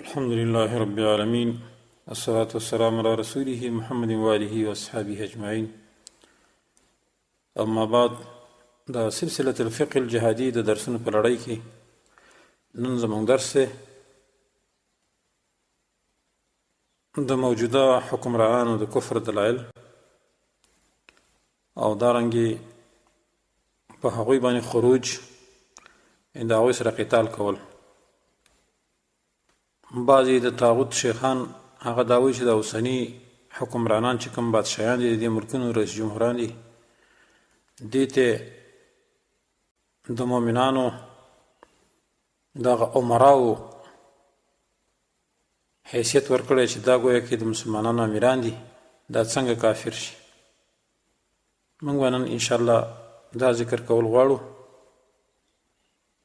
الحمد لله رب العالمين والصلاة والسلام على رسوله محمد وآله وأصحابه أجمعين. أما بعد، دا سلسلة الفقه الجهادي دا درسون پر لړۍ کې نن زموږ درس د موجوده حکمرانانو د کفر دلایل او دارنګې په هغوی باندې خروج د هغوی سره قتال کول. بعضې د طاغوت شیخان هغه دا وایي چې د اوسني حکمرانان چې کوم بادشاهان دي د دې ملکونو رئیس جمهوران دي، دې ته د مؤمنانو دغه عمراو حیثیت ورکړی چې دا ګویا کې د مسلمانانو امیران دي، دا څنګه کافر شي. موږ به نن انشاءالله دا ذکر کول غواړو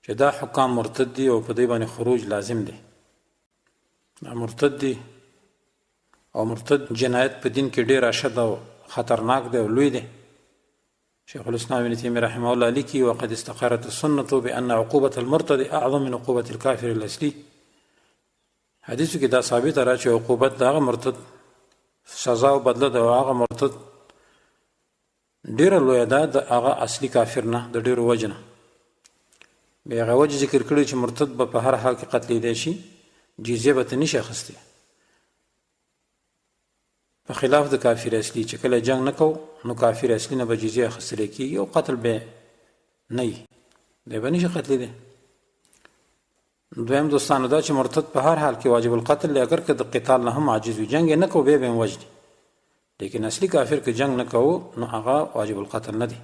چې دا حکام مرتد دي او په دې باندې خروج لازم دی. مرتد دی او مرتد جنایت په دین کې ډیر اشد او خطرناک دی او لوی دی. شیخ الاسلام ابن تیمیه رحمه الله لیکي وقد استقرت السنة بأن عقوبة المرتد أعظم من عقوبة الكافر الأصلي. حدیثو کې دا ثابت را چې عقوبت د هغه مرتد سزا او بدله د هغه مرتد ډیره لویه ده د هغه اصلي کافر نه د ډیرو وجه نه. بیا هغه وجه ذکر کړی چې مرتد به په هر حال کې قتلېدی شي، جزیه به ته نشي اخیستی، په خلاف د کافر اصلي چې کله جنگ نه کو نو کافر اصلي نه به جزیه اخیستلی کېږي او قتل به نه وي، دی به نشي قتلېدی. دویم دوستانو دا چې مرتد په هر حال کې واجب القتل دی، اگر که د قتال نه هم عاجز وي، جنگ یې نه کو بیا به هم وجدي، لیکن اصلي کافر که جنگ نه کوو نو هغه واجب القتل نه دی.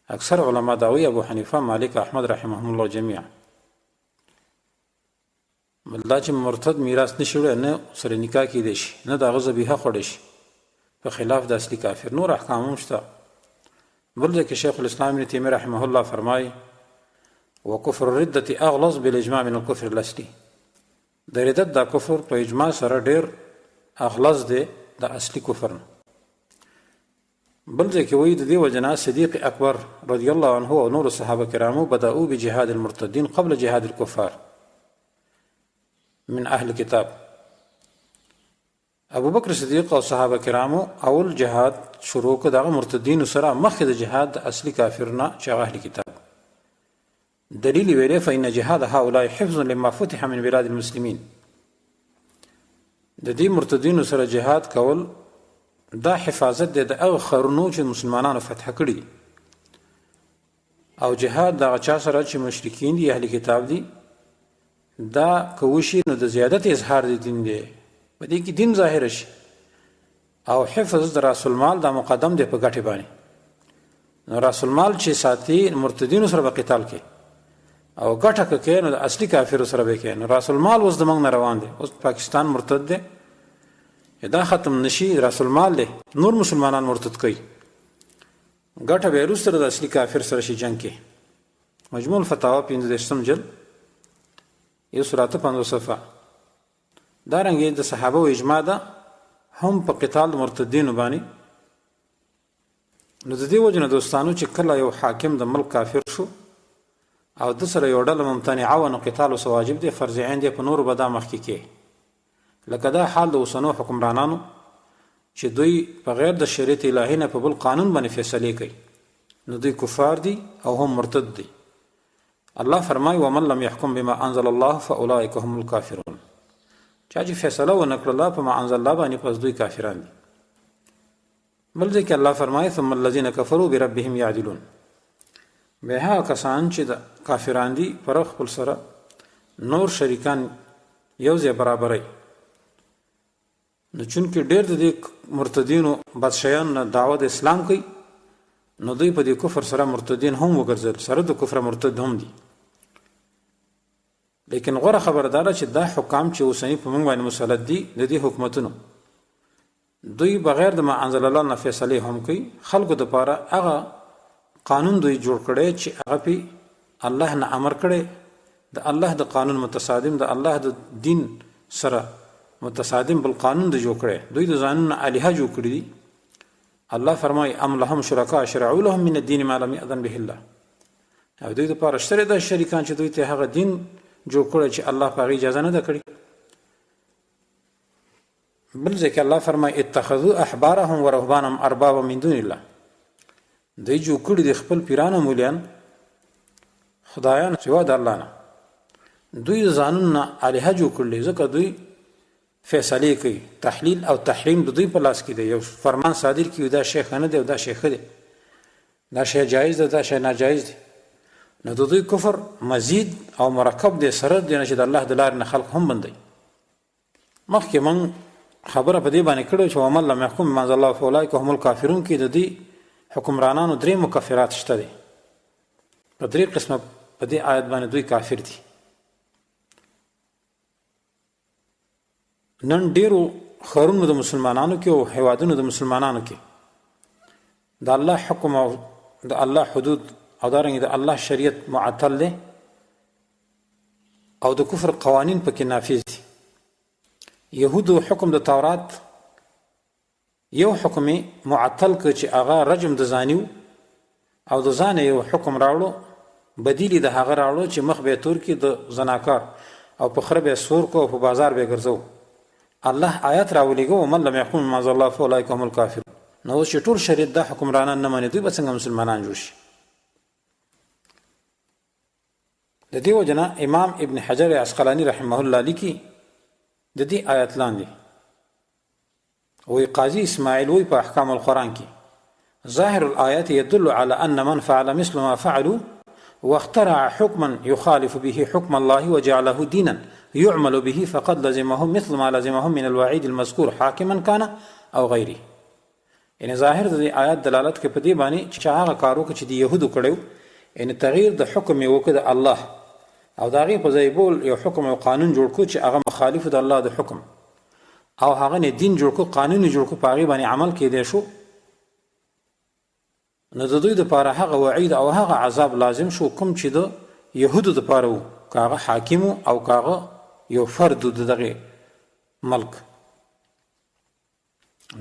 اکثر علما دا وایي، ابو حنیفه، مالک، احمد رحمهم الله جمیعا، دا چې مرتد میراث نشي وړی، نه سره نکاح کېدی شي، نه د هغه ذبیحه خوړی شي، په خلاف د اصلي کافر. نور احکام هم شته. بل ځای کې شیخ الاسلام ابن تیمیه رحمه الله فرمایي وکفر الردة اغلظ بالاجماع من الكفر الاصلي. د ردت دا کفر په اجماع سره ډیر اغلظ دی د اصلي کفر نه. بل ځای کې وایي د دې وجه نه صدیق اکبر رضی الله عنه او نور صحابه کرامو بدأوا بجهاد المرتدین قبل جهاد الكفار من اهل کتاب. ابو بکر صدیق او صحابه کرامو اول جهاد شروع کړ دغه مرتدین سره مخکې د جهاد د اصلي کافرنا چې هغه اهل کتاب. دلیل ویلې فإن جهاد هؤلاء حفظ لما فتح من بلاد المسلمین. د دې مرتدین سره جهاد کول دا حفاظت دی د هغه خرونو چې مسلمانانو فتح کړي، او جهاد دغه چا سره چې مشرکین دي، اهل کتاب دي، دا کوشي نو د زیادت اظهار دی دین دی، په دې کې دین ظاهر شي، او حفظ د راس المال دا مقدم دی په ګټې باندې. نو راس المال چې ساتي مرتدینو سره به قتال کوي او ګټه کوي نو د اصلي کافرو سره به کوي. نو راس المال اوس زموږ نه روان دی، اوس پاکستان مرتد دی، دا ختم نشي، راس المال دی، نور مسلمانان مرتد کوي، ګټه به وروسته د اصلي کافر سره شي جنگ کې. مجموع الفتاوا 15 جلد 150 صفحه. دارنګه د صحابه او اجماع ده هم په قتال مرتدین باندې. نو د دې وجه نه دوستانو چې کله یو حاکم د ملک کافر شو او د سره یو ډله ممتنعه و نو قتال او واجب دی، فرض عین دی، په نور بدا مخکې کې. لکه دا حال د اوسنو حکمرانانو چې دوی په غیر د شریعت الهی نه په بل قانون باندې فیصله کوي، نو دوی کفار دي او هم مرتد دي. الله فرمای ومن لم يحكم بما انزل الله فاولئك هم الكافرون. چا چې فیصله ونه کړله الله په ما انزل الله باندې، پس دوی کافران دي. بل ځکه الله فرمای ثم الذين كفروا بربهم يعدلون. به هغه کسان چې د کافران دي پر خپل سره نور شریکان یو ځای برابرای. نو چونکې ډېر د دې مرتدینو بادشاهان دعوت اسلام کوي، نو دوی په دې کفر سره مرتدین هم وګرځل، سره د کفر مرتد هم دي. لیکن غوره خبردار چې دا حکام چې اوسنی په موږ باندې مسلط دي، د دې حکومتونو دوی بغیر د ما انزل الله نه فیصله هم کوي. خلکو د پاره هغه قانون دوی جوړ کړي چې هغه په الله نه امر کړي، د الله د قانون متصادم، د الله د دین سره متصادم بل قانون د جوړ کړي. دوی د ځانونو الها جوړ کړي دي. الله فرمای ام لهم شرکاء شرعوا لهم من الدين ما لم يأذن به الله. او دوی د پاره شته د شریکان چې دوی ته هغه دین جوړ کړی چې الله په اجازه نه ده کړی. بل ځکه الله فرمای اتخذوا احبارهم ورهبانهم اربابا من دون الله، دوی جو کړي د خپل پیرانو مولیان خدایان سوا د الله نه، دوی ځانونه الها جو کړي، ځکه دوی فیصله کوي، تحلیل او تحریم د دوی په لاس کې دی، یو فرمان صادر کیو دا شیخ نه دی او دا شیخ دی، دا شی جایز ده دا شی ناجایز دی. نو د دوی کفر مزید او مرکب دی سره دی چې د الله د لارې نه خلق هم بندي. مخکې من خبره په دې باندې کړو چې ومن لم يحكم بما انزل الله فاولئک هم الکافرون، کې د دې حکمرانانو درې مکفرات شته دي، په درې قسمه په دې آیت باندې دوی کافر دي. نن ډیرو خارونو د مسلمانانو کې او هیوادونو د مسلمانانو کې د الله حکم او د الله حدود او دارنګه د الله شریعت معطل دی او د کفر قوانین پکې نافذ دي. یهودو حکم د تورات یو حکم معطل ک چې هغه رجم د زانیو او د زانه یو حکم راوړو، بدیلی د هغه راوړو چې مخ به تور کې د زناکار او په خره به سور کو په بازار به ګرځو. الله آیات راولېګو ومن لم يحكم بما انزل الله فاولئک هم الکافرون. نو چې ټول شریعت د حکمرانان نه مني دوی به څنګه مسلمانان جوړ شي؟ د دې وجنه امام ابن حجر عسقلانی رحمه الله لیکي د دې آیات لاندې وی قاضي اسماعیل وی په احکام القرآن کې ظاهر الآیات يدل على أن من فعل مثل ما فعلوا واخترع حكما يخالف به حكم الله وجعله دينا يعمل به فقد لزمهم مثل ما لزمهم من الوعيد المذكور حاكما كان او غيره. یعنی ظاهر د آیات دلالت کوي په دې باندې چې هغه کارو چې د يهودو کړو، یعنی تغییر د حکم یو کړ د الله او داغه په ځای بول یو حکم او قانون جوړ کو چې هغه مخالف د الله د حکم او هغه نه دین جوړ کو، قانون جوړ کو، پاغي باندې عمل کړي شو، نو د دوی د پاره هغه وعید او هغه عذاب لازم شو کوم چې د يهودو د پاره وو، کاغه حاکم او کاغه یو فرد دغه ملک.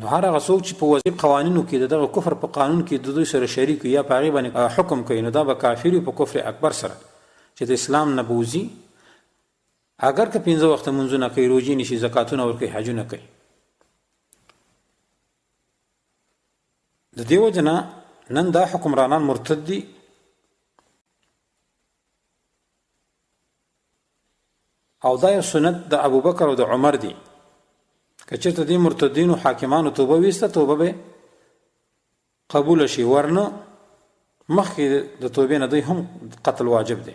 نو هر هغه څوک چې په وظیف قوانینو کې دغه کفر په قانون کې د دوی سره شریک یا پاغي باندې حکم کوي، نو دا به کافر په کفر اکبر سره چې د اسلام نه بوزي، اگر که 15 وخت منځونه کوي، روزي نشي، زکاتونه ورکوي، حجونه کوي. د دې وجنه نن دا حکمرانان مرتد دي او دا یو سنت د ابوبکر او د عمر دي. کچته دي مرتدین او حاکمانو توبه وسته، توبه به قبول شي، ورنه مخکې د توبې نه دوی هم قتل واجب دي.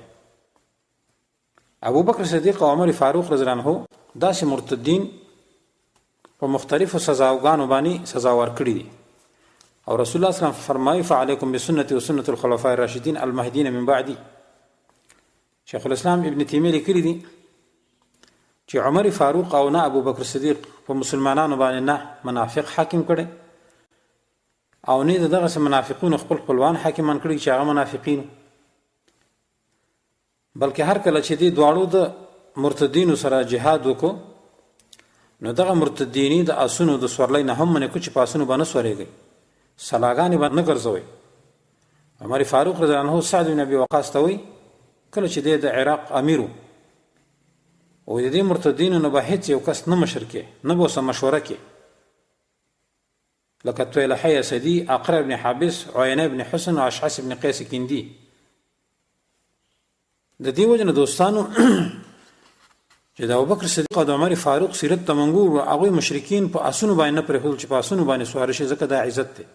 ابوبکر صدیق او عمر فاروق رضی الله عنه داسې مرتدین په مختلفو سزاوګانو باندې سزا ورکړي دي او رسول الله صلی الله علیه وسلم فرمایي فعلیکم بسنتي وسنت الخلفاء الراشدین المهدیین من بعدي. شیخ الاسلام ابن تیمیه لیکلی دي چې عمر فاروق او نه ابوبکر صدیق په مسلمانانو باندې نه منافق حاکم کړي او نه دغه منافقون خپل خپلوان حاکمان کړي چې هغه منافقین، بلکې هر کله چې دي دواړو د مرتدینو سره جهاد وکړو نو دغه مرتدینی د اسونو د سورلۍ نه هم نه کو چې پاسونو باندې سورېږي، سلاګانې باندې ګرځوي. عمر فاروق رضی الله عنه سعد بن ابي وقاص ته وی کله چې د عراق امیرو او د دې مرتدینو نه به هیڅ یو کس نه مشر کې نه به سم مشوره کې، لکه طویلحی اسدی، اقرا بن حابس، عینه بن حسن او اشعث بن قیس کندی. د دې وجنه دوستانو چې د ابوبکر صدیق او د عمر فاروق سیرت تمنګور او هغه مشرکین په اسونو باندې نه پرې چې په اسونو باندې سوار شي، ځکه دا عزت دی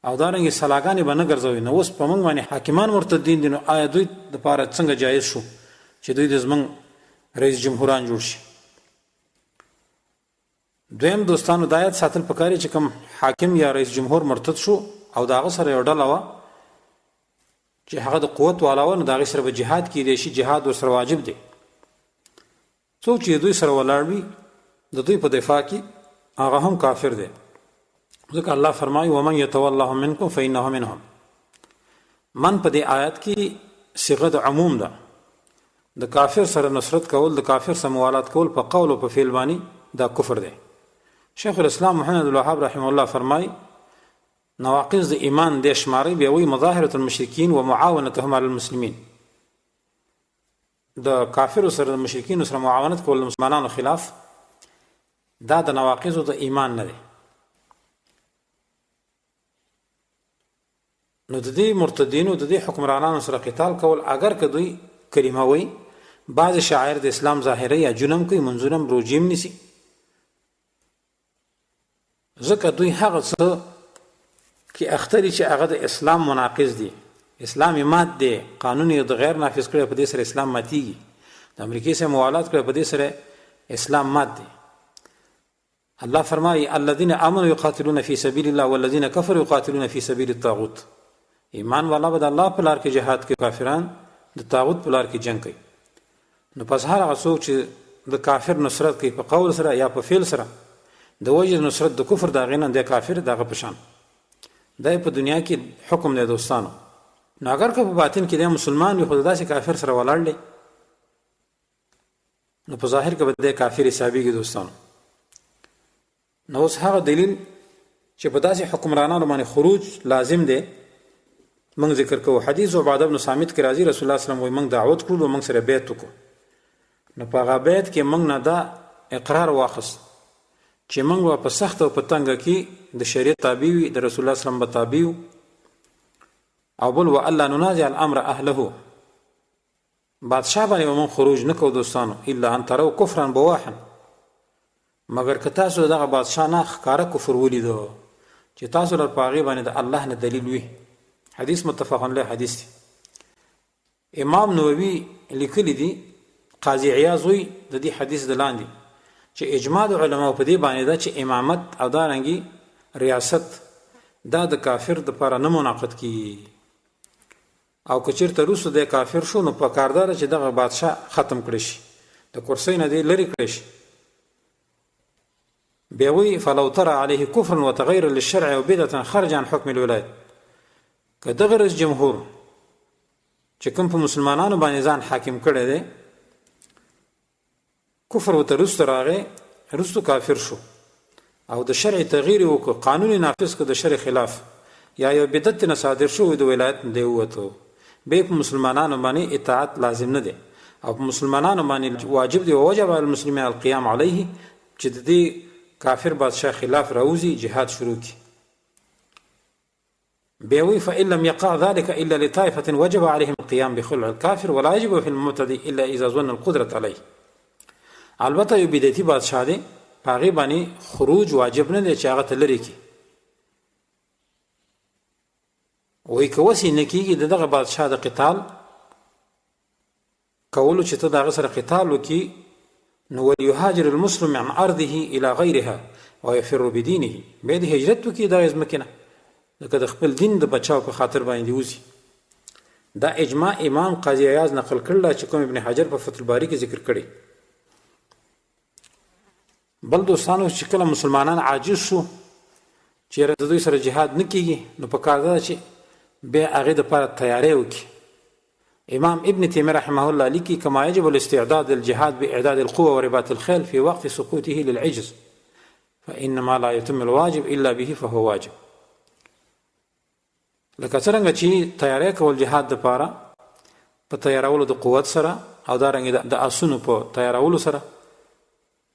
او دارنګه سلاګانې باندې ګرځوي. نو اوس په موږ باندې حاکمان مرتدین دي، نو آیا دوی د پاره څنګه جایز شو چې دوی د زمنګ رئیس جمهوران جوړ شي؟ دویم دوستانو دایات ساتل پکاري چې کوم حاکم یا رئیس جمهور مرتد شو او داغه سره یو ډله وا چې هغه د قوت والاو نه داغه سره به jihad کې دي شي، jihad ور سره واجب دی. څوک چې دوی سره ولاړ وي د دوی په دفاع کې هغه هم کافر دی، ځکه الله فرمایي ومن يتولهم منكم فإنه منهم. من په دې آیات کې صيغه د عموم ده، د کافر سره نصرت کول، د کافر سره موالات کول په قول او په فعل باندې دا کفر دی. شیخ الاسلام محمد الوهاب رحمه الله فرمایي نواقض د ایمان د شماري به وي مظاهره المشرکین ومعاونتهم على المسلمین، د کافر سره د مشرکین سره معاونت کول د مسلمانانو خلاف، دا د نواقضو د ایمان نه دی. نو د دې مرتدینو د دې حکمرانانو سره قتال کول اگر که دوی کلمه وي، بعض شاعر د اسلام ظاهره یا جنم کوي، منظورم روجیم نیسي، ځکه دوی هغه څه کې اختری چې هغه د اسلام مناقض دي، اسلام مات دی، قانون یې د غیر نافذ کړی، په دې سره اسلام ماتیږي، د امریکای سره موالات کړی، په دې سره اسلام مات دی. الله فرمایي الذين امنوا يقاتلون في سبيل الله والذين كفروا يقاتلون في سبيل الطاغوت. ایمان والا به د الله په لار کې جهاد کوي، کافران د طاغوت په لار کې جنگ کوي. نو پس هر هغه څوک چې د کافر نصرت کوي په قول سره یا په فعل سره، د وجه نصرت د کفر د غینه د کافر دغه پشان دا په دنیا کې حکم دی دوستانو. نو اگر که په باطن کې د مسلمان وي، خو داسې کافر سره ولاړ دی، نو په ظاهر کې به د کافر حسابيږي دوستانو. نو اوس هغه دلیل چې په داسې حکمرانانو باندې خروج لازم دی موږ ذکر کوو. حدیث عباده بن صامت کې راځي رسول الله صلی الله علیه وسلم وایي موږ دعوت کړو او موږ سره بیعت وکړو. نو په هغه بیعت کې موږ نه دا اقرار واخیست چې موږ په سخت او په تنګ کې د شریعت تابع وي، د رسول الله صلی الله علیه وسلم تابع وي، او بل والله ننازع الامر اهله، بادشاہ باندې موږ خروج نکوو دوستانو، الا ان تروا کفرا بواحا، مگر که تاسو دغه بادشاہ نه ښکاره کفر ولیدو چې تاسو لپاره پاغي باندې د الله نه دلیل وي. حدیث متفق علیه حدیث دی. امام نووي لیکلی دی، قاضی عیاض وی د دې حدیث دلاندې چې اجماع علماء په دې باندې دا چې امامت او دارنګي ریاست دا د کافر د لپاره نه منعقد کی، او کچیرته روسو د کافر شو نو په کاردار چې دغه بادشاہ ختم کړي شي، د کرسۍ نه دی لري کړي شي. بيوي فلو ترى عليه كفر وتغير للشرع وبدعة خرج عن حكم الولاية. کدغه رئیس جمهور چې کوم په مسلمانانو باندې ځان حاکم کړی دی، کفر وته رسو راغی، رسو کافر شو او د شرع تغییر وکړ، قانون نافذ کړ د شرع خلاف، یا یو بدعت نه صادر شو د ولایت دی وته، به په مسلمانانو باندې اطاعت لازم نه دی، او په مسلمانانو باندې واجب دی، وجب على المسلمين القيام عليه، چې د دې کافر بادشاہ خلاف راوزی جهاد شروع کی. بيوي فإن لم يقع ذلك إلا لطائفة وجب عليهم القيام بخلع الكافر ولا يجب في المعتدي إلا إذا ظن القدرة عليه. البته یو بدعتي بادشاہ دی، پاغي باندې خروج واجب نه دی چې هغه تلری کی، وای کوسی نه کیږي دغه بادشاہ د قتال کولو چې ته دغه سره قتال وکي، نو وليهاجر المسلم عن ارضه الى غيرها ويفر بدينه، به د هجرت وکي د ازمکنه لکه د خپل دین د بچاو په خاطر باندې وځي. دا اجماع امام قاضی عیاض نقل کړل چې کوم ابن حجر په فتح الباری کې ذکر کړی. بل دوستانو چې کله مسلمانان عاجز شو چې د دوی سره جهاد نکېږي، نو په کار ده چې به هغه د لپاره تیاری وکړي. امام ابن تیمیه رحمه الله لیکي کما يجب الاستعداد للجهاد باعداد القوه ورباط الخيل في وقت سقوطه للعجز فانما لا يتم الواجب الا به فهو واجب. لکه څنګه چې تیاری کول جهاد لپاره په تیارولو د قوت سره او دارنګ د اسونو په تیارولو سره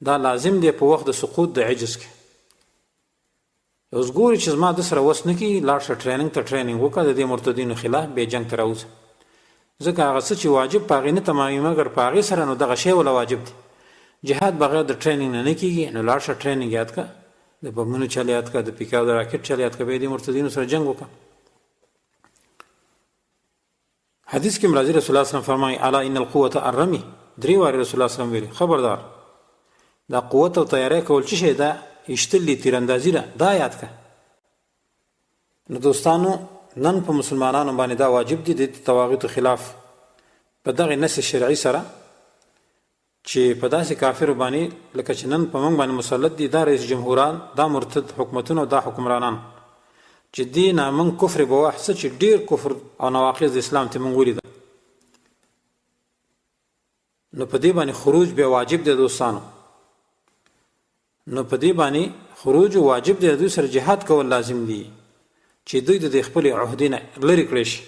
دا لازم دی په وخت د سقوط د عجز کې. اوس ګوري چې زما د سره وس نه کی لاړ شه ټریننګ ته ټریننګ وکړه د مرتدینو خلاف به جنگ ته راوځي، ځکه هغه څه چې واجب پاغې نه تمامي مګر پاغې سره نو دغه شی ولا واجب دی. جهاد بغیر د ټریننګ نه کیږي، نو لاړ شه ټریننګ یاد کا، د بمونو چل یاد کا، د پیکاو د راکټ چل یاد کا، به د مرتدینو سره جنگ وکړه. حدیث کې مرضی رسول الله صلی الله علیه وسلم فرمایي الا ان القوه الرمی، درې واره رسول الله صلی الله علیه وسلم ویلي خبردار دا قوت او تیاری کول چې شه دا اشتلی تیراندازی دا یاد کا. نو دوستانو نن په مسلمانانو باندې دا واجب دي د طواغیت خلاف په دغه نص شرعي سره چې په داسې کافر باندې لکه چې نن په موږ باندې مسلط دي دا رئیس جمهوران، دا مرتد حکومتونه، دا حکمرانان چې دین من کفر بواح څه چې ډیر کفر او نواقض د اسلام ته مونږ ولید، نو په دې باندې خروج به واجب دی دوستانو. نو په دې باندې خروج واجب دی، دوی سره جهاد کول لازم دي چې دوی د خپل عہدینه لري کړی شي.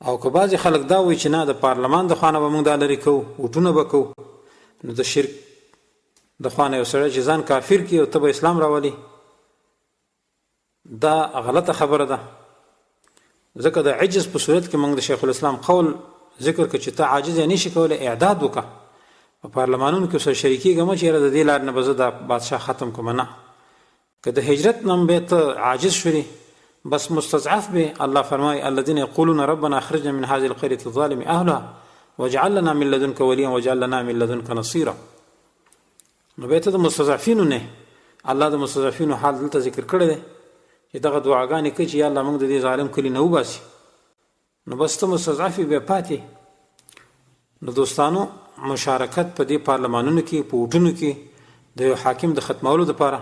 او که بعضی خلک دا وایي چې نه د پارلمان د خانه به موږ دا لري کوو وټونه به کوو، نو د شرک د خوانه یو سړی چې ځان کافر کی او ته اسلام راولي دا غلطه خبره ده. ځکه د عجز په صورت کې موږ د شیخ الاسلام قول ذکر کړ چې ته عاجز نه شي کولای اعداد وکړه په پارلمانونو کې سره شریکي غو چې د دې لار نه بزه د بادشاه ختم کوم نه که د هجرت نم به ته عاجز شوري بس مستضعف به. الله فرمای الذين يقولون ربنا اخرجنا من هذه القريه الظالم اهلها واجعل لنا من لدنك وليا واجعل لنا من لدنك نصيرا. نو به ته د مستضعفینو نه الله د مستضعفینو حال دلته ذکر کړی دی چې دغه دعاګانې کوي چې یا الله موږ د دې ظالم کلی نه وباسي. نو بس ته مستضعف به پاتې. نو دوستانو مشارکت په دې پارلمانونو کې په وټونو کې د یو حاکم د ختمولو لپاره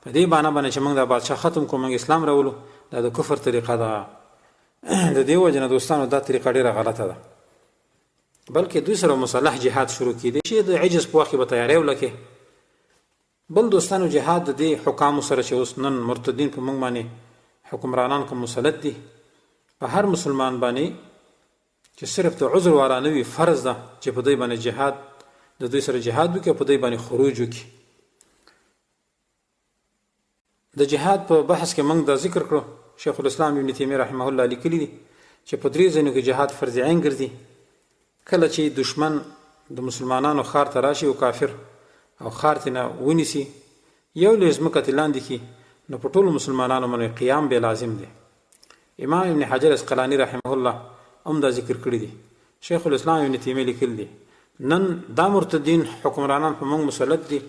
په دې باندې چې موږ د بادشاه ختم کوو موږ اسلام راولو دا د کفر طریقه ده. د دې وجه نه دوستانو دا طریقه ډیره غلطه ده. بلکې دوی سره مصالح جهاد شروع کړي چې د عجز په وخت به تیاری ولکه. بل دوستانو جهاد د دې حکام سره چې اوس نن مرتدین په موږ باندې حکمرانان کوم مسلط دي په هر مسلمان باندې چې صرف ته عذر وارانوي فرض ده چې په دوی باندې جهاد د دوی سره جهاد وکړي په دوی باندې خروج وکړي. د جهاد په بحث کې موږ دا ذکر کړو شیخ الاسلام ابن تیمیه رحمه الله لیکلی دي چې په درې ځینو کې جهاد فرض عین ګرځي. کله چې دشمن د مسلمانانو خار ته راشي او کافر او خار ته نه ونیسي یو لازم قتلان دي کی نو په ټولو مسلمانانو باندې قیام به لازم دي. امام ابن حجر اسقلانی رحمه الله هم دا ذکر کړی دي. شیخ الاسلام ابن تیمیه لیکلی دي نن دا مرتدین حکمرانان په موږ مسلط دي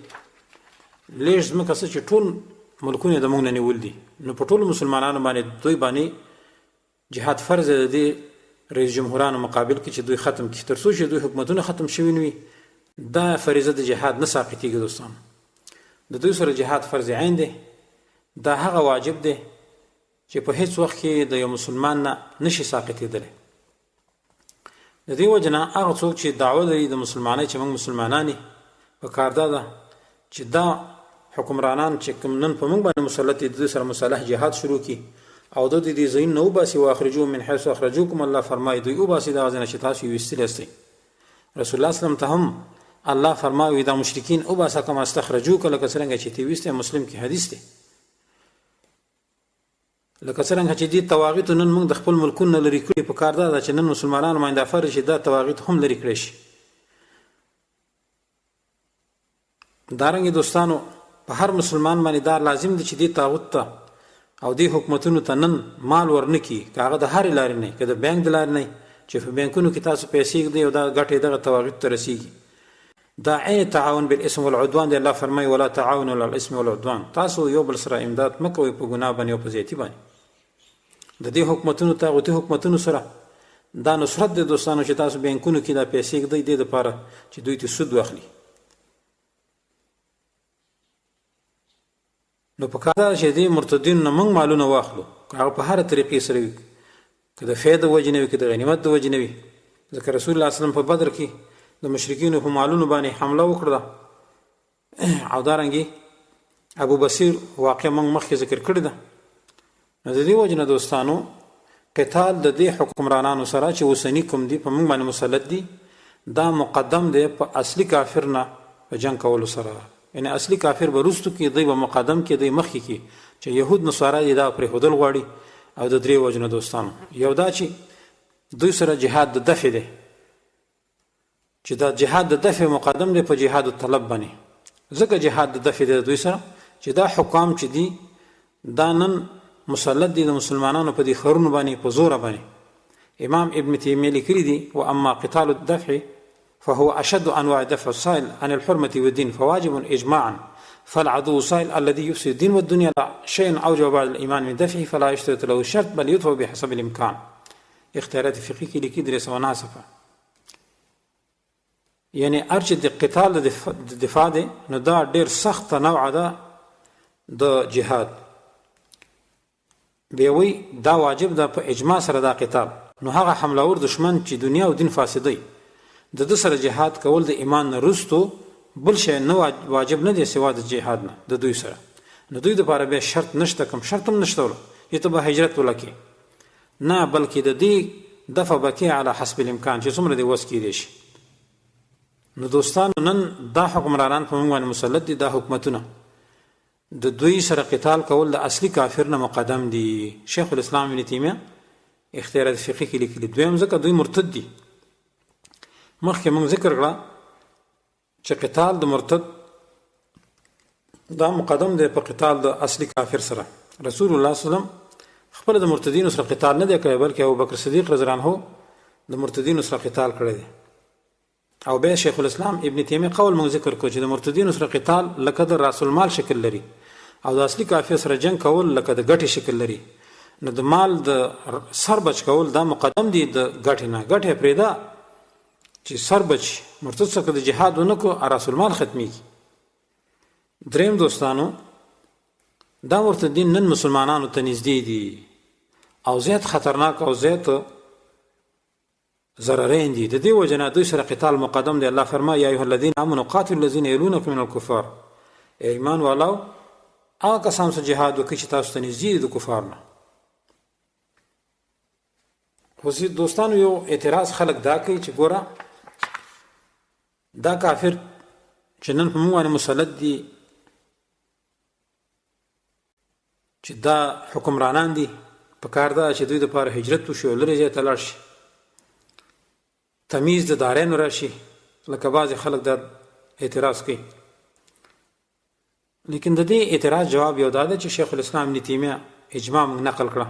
لازم کسه چې ټول ملکونه د موږ نه نیول دي نو په ټولو مسلمانانو باندې دوی باندې جهاد فرض دي. رئیس جمهورانو مقابل کې چې دوی ختم کړي تر څو چې دوی حکومتونه ختم شوي نه وي دا فریضه د جهاد نه ساقطېږي. دوستان د دوی سره جهاد فرض عین دی. دا هغه واجب دی چې په هیڅ وخت کې د یو مسلمان نه نشي ساقطېدلی. د دې وجه نه هغه څوک چې دعوه لري د مسلمانۍ چې موږ مسلمانان یو په کار ده چې دا حکمرانان چې کوم نن په موږ باندې مسلط دي د سره مصالح جهاد شروع کړي او د دې زین نو باسي واخرجوا من حيث اخرجوكم. الله فرمایي دوی او باسي دا ځنه چې تاسو یې وستل استئ. رسول الله صلی الله علیه وسلم ته هم الله فرمایي دا مشرکین او باسه کما استخرجوک لکه څنګه چې تی وسته مسلم کې حدیث دی لکه څنګه چې دې تواغیت نن موږ د خپل ملکونو لري کړی په کار ده چې نن مسلمانانو باندې فرض شي دا تواغیت هم لري کړی شي. دارنګه دوستانو په هر مسلمان باندې دا لازم دي چې دې طاغوت ته او دې حکومتونو ته نن مال ورنکي کاغه د هر لارې نه کده بانک د لارې نه چې په بانکونو کې تاسو پیسې دی او دا ګټه دغه تواغیت ته رسیږي. دا عین تعاون بالاسم والعدوان دی. الله فرمایي ولا تعاونوا على الاسم والعدوان. تاسو یو بل سره امداد مکوئ په ګناه باندې او په زیاتی باندې. د دې حکومتونو طاغوتي حکومتونو سره دا نصرت د دوستانو چې تاسو بانکونو کې دا پیسې دی د لپاره چې دوی ته سود واخلي. نو په کار چې دې مرتدین نه موږ مالونه واخلو هغه په هر طریقې سره وي که د فایده وجنه وي که د غنیمت د وجنه وي. ځکه رسول الله صلی الله علیه وسلم په بدر کې د مشرکین په مالونو باندې حمله وکړه او دارنګي ابو بصیر واقع موږ مخکې ذکر کړی ده. نو د دې وجنه دوستانو قتال د دې حکمرانانو سره چې اوسنی کوم دي په موږ باندې مسلط دي دا مقدم دی په اصلي کافر نه په جنگ کولو سره. یعنی اصلي کافر به رستو کې دی به مقدم کې دی مخکې کې چې يهود نصارا دي دا پر هدل غواړي. او د درې وجنه دوستانو یو دا چې دوی سره جهاد د دفع دی چې دا جهاد د دفع مقدم دی په جهاد الطلب باندې. ځکه جهاد د دفع دی دوی سره چې دا حکام چې دي دا نن مسلط دي د مسلمانانو په دې خرونو باندې په زور باندې. امام ابن تیمیه لیکلی دي واما قتال الدفع فهو اشد انواع دفع الصائل عن الحرمه والدين فواجب اجماعا فالعدو الصائل الذي يفسد الدين والدنيا لا شيء اوجب بعد الايمان من دفعه فلا يشترط له الشرط بل يدفع بحسب الامكان. اختيارات فقهي کې لیکي درې مناسبه یعنی ارچ د قتال د دفاع ده نو دا ډیر سخت نوع ده د جهاد دی وی دا واجب ده په اجماع سره دا قتال. نو هغه حمله ور دشمن چې دنیا او دین فاسدي د سره جهاد کول د ایمان نه رستو بل شي نه واجب نه دي سوا د جهاد نه د دوی سره. نو دوی د لپاره به شرط نشته کوم شرط هم نشته یته به هجرت ولکه نه بلکې د دې دفع بکی علی حسب الامکان چې څومره دی وس کې دي شي. نو دوستانو نن دا حکمرانان په موږ باندې مسلط دي، دا حکومتونه د دوی سره قتال کول د اصلي کافر نه مقدم دي. شیخ الاسلام ابن تیمیه اختیارات فقهي کې لیکلي. دویم ځکه دوی مرتد دي. مخکې موږ ذکر کړه چې قتال د مرتد دا مقدم دی په قتال د اصلي کافر سره. رسول الله صلی الله علیه وسلم خپل د مرتدینو سره قتال نه دی کړی، بلکې ابوبکر صدیق رضی الله عنه د مرتدینو سره قتال کړی دی. او بیا شیخ الاسلام ابن تیمیه قول موږ ذکر کړو چې د مرتدینو سره قتال لکه د راس المال شکل لري، او د اصلي کافر سره جنگ کول لکه د ګټې شکل لري. نو د مال د سر بچ کول دا مقدم دي د ګټې نه. ګټې پرېږده چې سر بچ مرتد څخه د جهاد ونه کو راس المال ختمیږي. دریم دوستانو دا مرتدین نن مسلمانانو ته نږدې دي او زیات خطرناک او زیات ضررین دي. د دې وجه نه دوی سره قتال مقدم دی. الله فرمایي یا ایها الذین آمنوا قاتلوا الذین یلونکم من الکفار. ایمان والو هغه کسان سره جهاد وکړي چې تاسو ته نږدې دي د کفار نه. خو دوستانو یو اعتراض خلک دا کوي چې ګوره دا کافر چې نن په موږ باندې مسلط دي چې دا حکمرانان دي، په کار ده چې دوی دپاره هجرت وشي او لرې ځای ته لاړ شي، تمیز د دارینو راشي، لکه بعضې خلک دا اعتراض کوي. لیکن د دې اعتراض جواب یو دا ده چې شیخ الاسلام ابن تیمیه اجماع موږ نقل کړه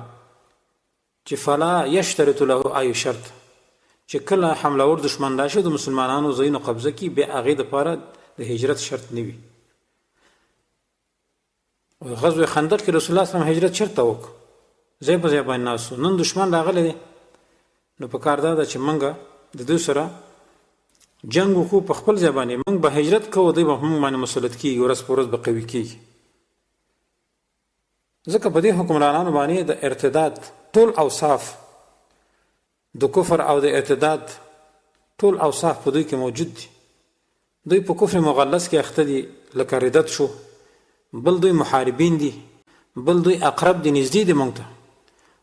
چې فلا یشترط له ای شرط، چې کله حمله ور دشمن راشي د مسلمانانو ځایونو قبضه کړي، بیا هغې دپاره د هجرت شرط نه وي. غزوه خندق کې رسول الله صلی الله علیه وسلم هجرت چېرته وکړ؟ ځای په ځای باندې ناست. نن دشمن راغلی دی، نو په کار دا ده چې موږ د دوی سره جنګ وکړو په خپل ځای باندې. موږ به هجرت کوو، دوی به موږ باندې مسلط کېږي، ورځ په ورځ به قوي کېږي. ځکه په دې حکمرانانو باندې د ارتداد ټول اوصاف د کفر او د ارتداد ټول اوصاف په دوی کې موجود دي. دوی په کفر مغلظ کې اخته دي، لکه ردت شو، بل دوی محاربین دي، بل دوی اقرب دي، نږدې دي موږ ته.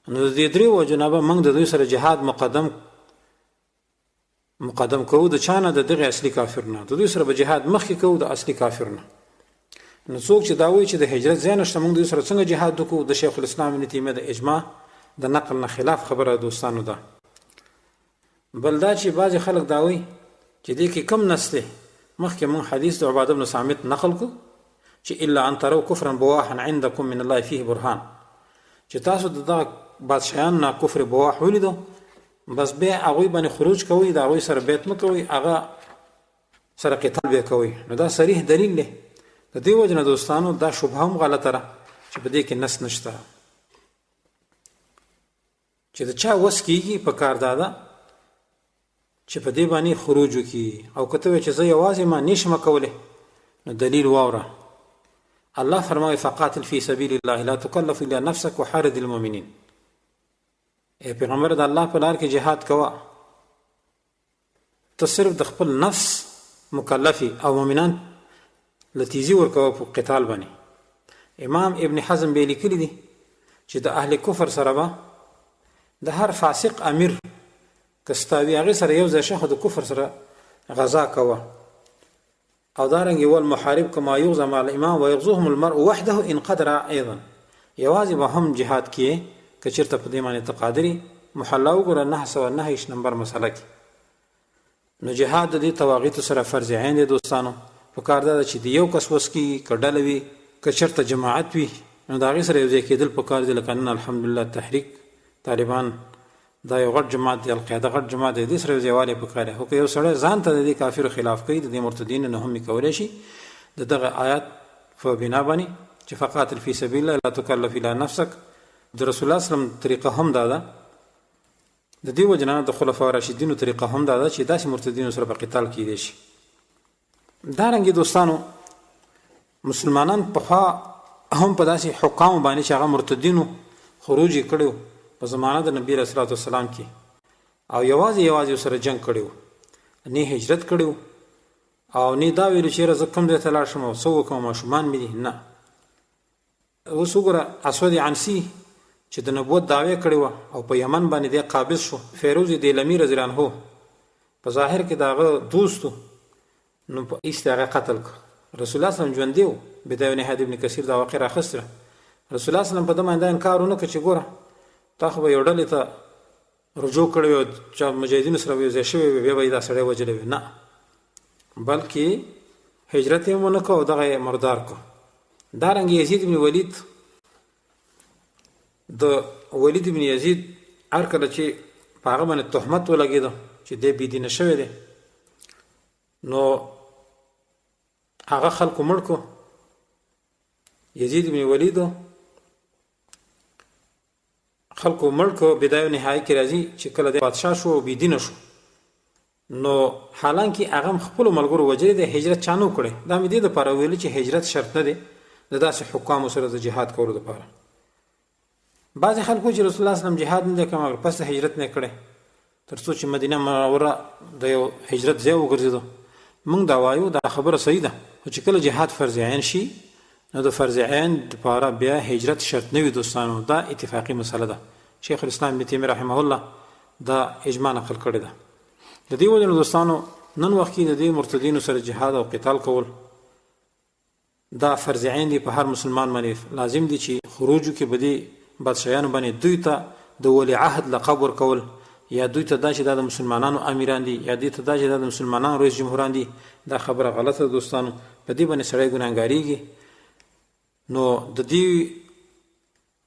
نو د دې درې وجو نه به موږ د دوی سره جهاد مقدم کوو. د چا نه؟ د دغه اصلي کافر نه. د دوی سره به جهاد مخکې کوو د اصلي کافر نه. نو څوک چې دا وایي چې د هجرت ځای نشته، موږ دوی سره څنګه جهاد وکړو؟ د شیخ الاسلام ابن تیمیه د اجماع د نقل نه خلاف خبره دوستانو ده. بل دا چې بعضې خلک دا وایي چې دې کې کم نس دی. مخکې موږ حدیث د عباده بن صامت نقل کو چې الا ان تروا کفرا بواحا عندکم من الله فيه برهان، چې تاسو د دغه بادشاهان نه کفر بواح ولیدو، بس بیا هغوی باندې خروج کوئ، د هغوی سره بیعت مه کوئ، هغه سره قتال بیا کوئ. نو دا صریح دلیل دی. د دې وجه نه دوستانو دا شبهه هم غلطه ده چې په دې کې نس نشته. چې د چا وس کېږي په کار دا ده چې په دې باندې خروج وکړي. او که ته وایې چې زه یوازې ما نشم کولی، نو دلیل واوره. الله فرمایي فقاتل فی سبیل الله لا تکلف الا نفسك وحارد المؤمنین. ای پیغمبر د الله په لار کې جهاد کوه، ته صرف د خپل نفس مکلفي او مؤمنان لتیزی ورکوه په قتال باندې. امام ابن حزم به لیکلی دی چې د اهل کفر سره به د هر فاسق امیر کستاوي هغې سره یو ځای شخه د کفر سره غذا کوه. او دارنګې والمحارب کما یغزا مع الامام ویغزوهم المرء وحده ان قدر ایضا. یوازې به هم جهاد کیې که چېرته په دې باندې ته قادري. محله وګوره 909 نمبر مسله کې. نو جهاد د دې تواغیتو سره فرض عین دی دوستانو. په کار دا چې د یو کس وس کېږي، که ډله وي، که چېرته جماعت وي، نو د هغې سره یو ځای کېدل په کار دی. لکه نن الحمدلله تحریک طالبان دا یو غټ جماعت دی، القاعده غټ جماعت دی، دې سره یو ځایوالی په کار دی. خو که یو سړی ځان ته د دې کافرو خلاف کوي، د دې مرتدینو نه هم کولی شي د دغه آیات په بنا باندې چې فقاتل فی سبیل الله لا تکلف الا نفسک. د رسول الله صلی الله علیه وسلم طریقه هم دا ده. د دې وجه نه د خلفاء راشدینو طریقه هم دا ده چې داسې مرتدینو سره په قتال کیدی شي. دارنګې دوستانو مسلمانان پخوا هم په داسې حکامو باندې چې هغه مرتدینو خروج یې کړی په زمانه د نبی علیه الصلاة والسلام کې، او یوازې سره جنگ کړی و، نه هجرت کړی و، او نه دا ویلو چې زه کوم ځای ته لاړ شم او څه وکړم، ماشومان مې دي. نه، اوس وګوره اسود عنسی چې د نبوت دعوی کړی و او په یمن باندې دی قابض شو. فیروز دیلمی رضی الله عنه په ظاهر کې د هغه دوست و، نو په ایسته هغه قتل کړ. رسول الله صلی الله علیه وسلم ژوندی و. بدایه نهاد ابن کثیر دا واقع راخسته. رسول الله صلی الله علیه وسلم په ده باندې انکار ونه کړ چې ګوره تا خو به یو ډلې ته رجوع کړی وي او چا مجاهدینو سره به یو ځای شوی وي بیا به یې دا سړی وژلی وي. نه، بلکې هجرت یې ونه کړ او دغه یې مردار کړ. دارنګې یزید بن ولید، د ولید بن یزید هر کله چې په هغه باندې تهمت ولګېده چې دی بېدینه شوی دی، نو هغه خلکو مړ کړو. یزید بن ولیدو خلکو مړ کړو. بدایه نهایه کې راځي چې کله دی بادشاه شو او بېدینه شو، نو حالانکه هغه هم خپلو ملګرو وجلې دی، هجرت چا نه کړی. دا مې دې دپاره ویلي چې هجرت شرط نه دی د داسې حکامو سره د جهاد کولو دپاره. بعضې خلکو چې رسول الله صلی الله علیه وسلم جهاد نه دی کړی مګر پس د هجرت نه کړی تر څو چې مدینه منوره د یو هجرت ځای وګرځېدو. موږ دا وایو دا خبره صحیح ده، خو چې کله جهاد فرض عین شي نو د فرض عین دپاره بیا هجرت شرط نه وي دوستانو. دا اتفاقي مسله ده. شیخ الاسلام ابن تیمیه رحمه الله دا اجماع نقل کړې ده. د دې وجې نه دوستانو نن وخت کې د دې مرتدینو سره جهاد او قتال کول دا فرض عین دی، په هر مسلمان باندې لازم دی چې خروج وکړي په دې بادشاهانو باندې، دوی ته د ولی عهد لقب ورکول، یا دوی ته دا چې دا د مسلمانانو امیران دي، یا دوی ته دا چې دا د مسلمانانو رئیس جمهوران دي. دا خبره غلطه ده دوستانو. په دې باندې سړی ګناهګاریږي. نو د دې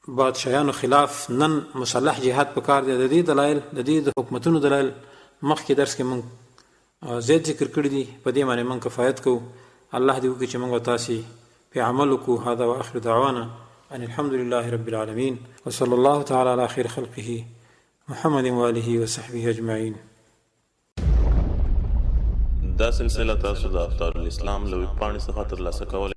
بادشاهانو خلاف نن مسلح جهاد پکار دی. د دې دلایل، د دې د حکومتونو دلایل مخکې درس کې موږ زیات ذکر کړي دي. په دې باندې موږ کفایت کوو. الله دې وکړي چې موږ تاسې په عمل وکړو. هذا واخر دعوانا ان الحمد لله رب العالمين وصلى الله تعالى على خير خلقه محمد وآله وصحبه اجمعين. دا سلسله تاسو د افطار الاسلام له ویب پاڼې څخه ترلاسه کولی